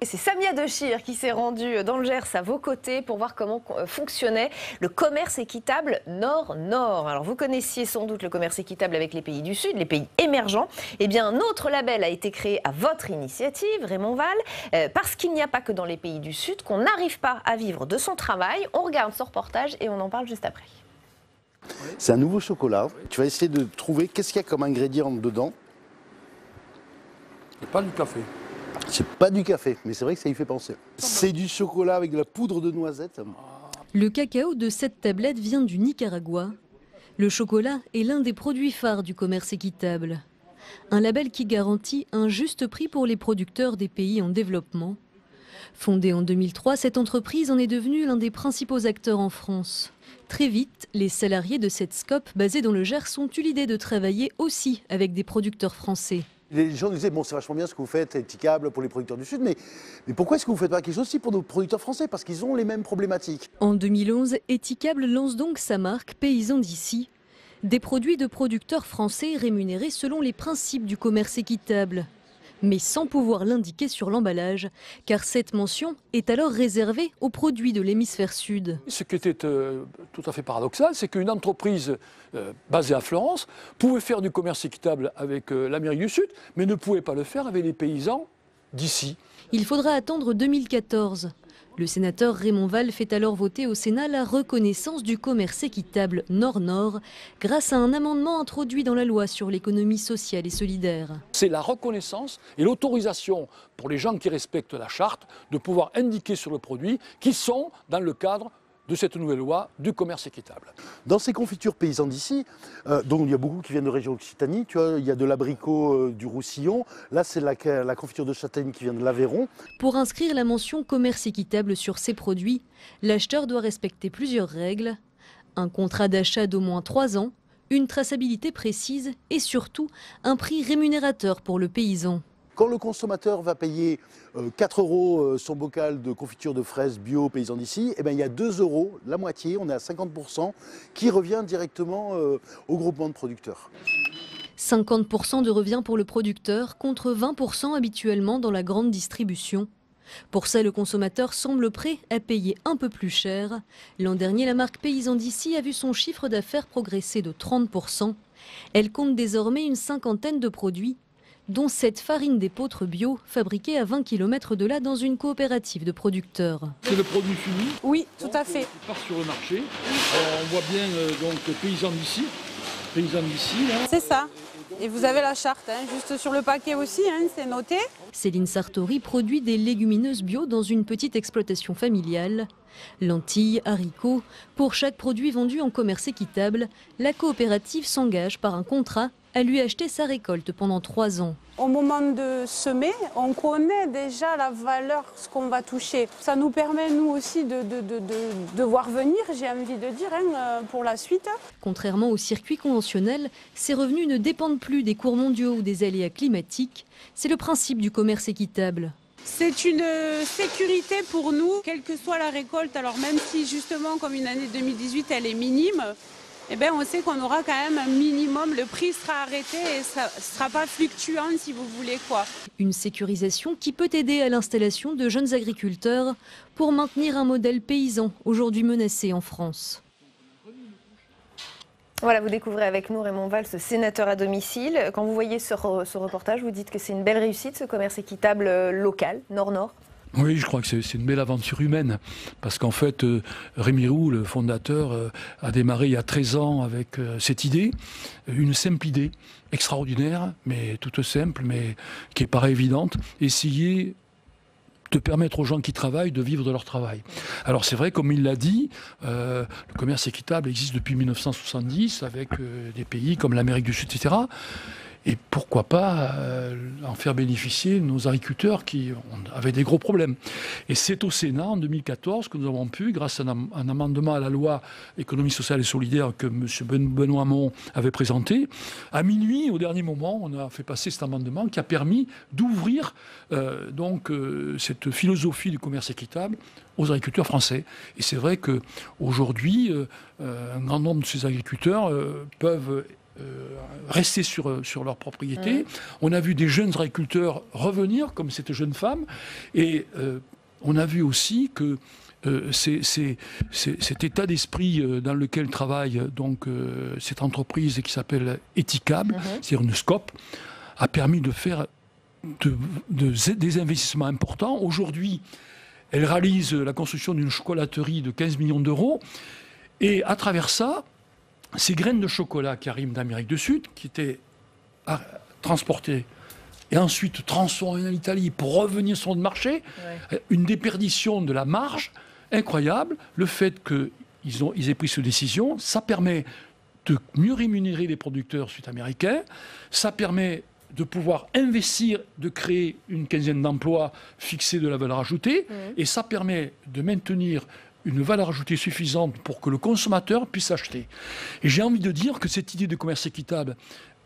C'est Samia Dechir qui s'est rendue dans le Gers à vos côtés pour voir comment fonctionnait le commerce équitable Nord-Nord. Alors vous connaissiez sans doute le commerce équitable avec les pays du Sud, les pays émergents. Eh bien un autre label a été créé à votre initiative, Raymond Vall, parce qu'il n'y a pas que dans les pays du Sud qu'on n'arrive pas à vivre de son travail. On regarde ce reportage et on en parle juste après. C'est un nouveau chocolat. Tu vas essayer de trouver qu'est-ce qu'il y a comme ingrédient dedans. C'est pas du café. C'est pas du café, mais c'est vrai que ça y fait penser. C'est du chocolat avec de la poudre de noisette. Le cacao de cette tablette vient du Nicaragua. Le chocolat est l'un des produits phares du commerce équitable. Un label qui garantit un juste prix pour les producteurs des pays en développement. Fondée en 2003, cette entreprise en est devenue l'un des principaux acteurs en France. Très vite, les salariés de cette SCOP basée dans le Gers ont eu l'idée de travailler aussi avec des producteurs français. Les gens nous disaient, bon, c'est vachement bien ce que vous faites, équitable pour les producteurs du Sud, mais pourquoi est-ce que vous ne faites pas quelque chose aussi pour nos producteurs français? Parce qu'ils ont les mêmes problématiques. En 2011, Équitable lance donc sa marque Paysans d'ici. Des produits de producteurs français rémunérés selon les principes du commerce équitable. Mais sans pouvoir l'indiquer sur l'emballage, car cette mention est alors réservée aux produits de l'hémisphère sud. Ce qui était tout à fait paradoxal, c'est qu'une entreprise basée à Florence pouvait faire du commerce équitable avec l'Amérique du Sud, mais ne pouvait pas le faire avec les paysans d'ici. Il faudra attendre 2014. Le sénateur Raymond Vall fait alors voter au Sénat la reconnaissance du commerce équitable Nord-Nord grâce à un amendement introduit dans la loi sur l'économie sociale et solidaire. C'est la reconnaissance et l'autorisation pour les gens qui respectent la charte de pouvoir indiquer sur le produit qu'ils sont dans le cadre de cette nouvelle loi du commerce équitable. Dans ces confitures paysans d'ici, donc il y a beaucoup qui viennent de région Occitanie, tu vois, il y a de l'abricot du Roussillon, là c'est la confiture de châtaigne qui vient de l'Aveyron. Pour inscrire la mention commerce équitable sur ces produits, l'acheteur doit respecter plusieurs règles. Un contrat d'achat d'au moins 3 ans, une traçabilité précise et surtout un prix rémunérateur pour le paysan. Quand le consommateur va payer 4 € son bocal de confiture de fraises bio paysans d'ici, eh ben, il y a 2 €, la moitié, on est à 50%, qui revient directement au groupement de producteurs. 50% de revient pour le producteur contre 20% habituellement dans la grande distribution. Pour ça, le consommateur semble prêt à payer un peu plus cher. L'an dernier, la marque Paysans d'ici a vu son chiffre d'affaires progresser de 30%. Elle compte désormais une 50aine de produits, dont cette farine d'épeautre bio, fabriquée à 20 km de là dans une coopérative de producteurs. C'est le produit fini. Oui, tout à fait. Il part sur le marché. Alors, on voit bien donc paysans d'ici. C'est ça. Et vous avez la charte, hein, juste sur le paquet aussi, hein, c'est noté. Céline Sartori produit des légumineuses bio dans une petite exploitation familiale. Lentilles, haricots, pour chaque produit vendu en commerce équitable, la coopérative s'engage par un contrat à lui acheter sa récolte pendant 3 ans. Au moment de semer, on connaît déjà la valeur, ce qu'on va toucher. Ça nous permet, nous aussi, de voir venir, j'ai envie de dire, hein, pour la suite. Contrairement au circuit conventionnel, ces revenus ne dépendent plus des cours mondiaux ou des aléas climatiques. C'est le principe du commerce équitable. C'est une sécurité pour nous, quelle que soit la récolte. Alors même si justement, comme une année 2018, elle est minime, eh bien, on sait qu'on aura quand même un minimum, le prix sera arrêté et ça ne sera pas fluctuant si vous voulez quoi. Une sécurisation qui peut aider à l'installation de jeunes agriculteurs pour maintenir un modèle paysan aujourd'hui menacé en France. Voilà, vous découvrez avec nous Raymond Vall, ce sénateur à domicile. Quand vous voyez ce reportage, vous dites que c'est une belle réussite, ce commerce équitable local, Nord-Nord. Oui, je crois que c'est une belle aventure humaine, parce qu'en fait, Rémy Roux, le fondateur, a démarré il y a 13 ans avec cette idée, une simple idée, extraordinaire, mais toute simple, mais qui paraît évidente, essayer de permettre aux gens qui travaillent de vivre de leur travail. Alors c'est vrai, comme il l'a dit, le commerce équitable existe depuis 1970, avec des pays comme l'Amérique du Sud, etc., et pourquoi pas en faire bénéficier nos agriculteurs qui avaient des gros problèmes. Et c'est au Sénat, en 2014, que nous avons pu, grâce à un amendement à la loi économie sociale et solidaire que M. Benoît Hamon avait présenté, à minuit, au dernier moment, on a fait passer cet amendement qui a permis d'ouvrir cette philosophie du commerce équitable aux agriculteurs français. Et c'est vrai qu'aujourd'hui, un grand nombre de ces agriculteurs peuvent rester sur leur propriété. On a vu des jeunes agriculteurs revenir, comme cette jeune femme, et on a vu aussi que cet état d'esprit dans lequel travaille donc cette entreprise qui s'appelle Ethicable, c'est-à-dire une SCOP, a permis de faire des investissements importants. Aujourd'hui, elle réalise la construction d'une chocolaterie de 15 millions d'euros. Et à travers ça, ces graines de chocolat qui arrivent d'Amérique du Sud, qui étaient transportées et ensuite transformées en Italie pour revenir sur le marché, une déperdition de la marge incroyable. Le fait qu'ils aient pris cette décision, ça permet de mieux rémunérer les producteurs sud-américains, ça permet de pouvoir investir, de créer une quinzaine d'emplois fixés de la valeur ajoutée, et ça permet de maintenir une valeur ajoutée suffisante pour que le consommateur puisse acheter. Et j'ai envie de dire que cette idée de commerce équitable,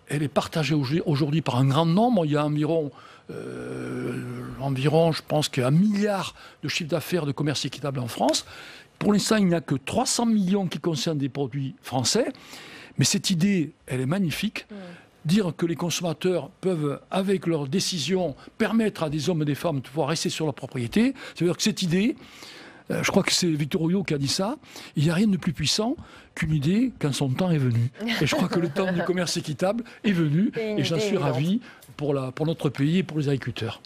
elle est partagée aujourd'hui par un grand nombre. Il y a environ, je pense qu'il y a 1 milliard de chiffre d'affaires de commerce équitable en France. Pour l'instant, il n'y a que 300 millions qui concernent des produits français. Mais cette idée, elle est magnifique. Dire que les consommateurs peuvent, avec leurs décisions, permettre à des hommes et des femmes de pouvoir rester sur leur propriété. C'est-à-dire que cette idée, je crois que c'est Victor Hugo qui a dit ça, il n'y a rien de plus puissant qu'une idée quand son temps est venu. Et je crois que le temps du commerce équitable est venu, et j'en suis ravi pour notre pays et pour les agriculteurs.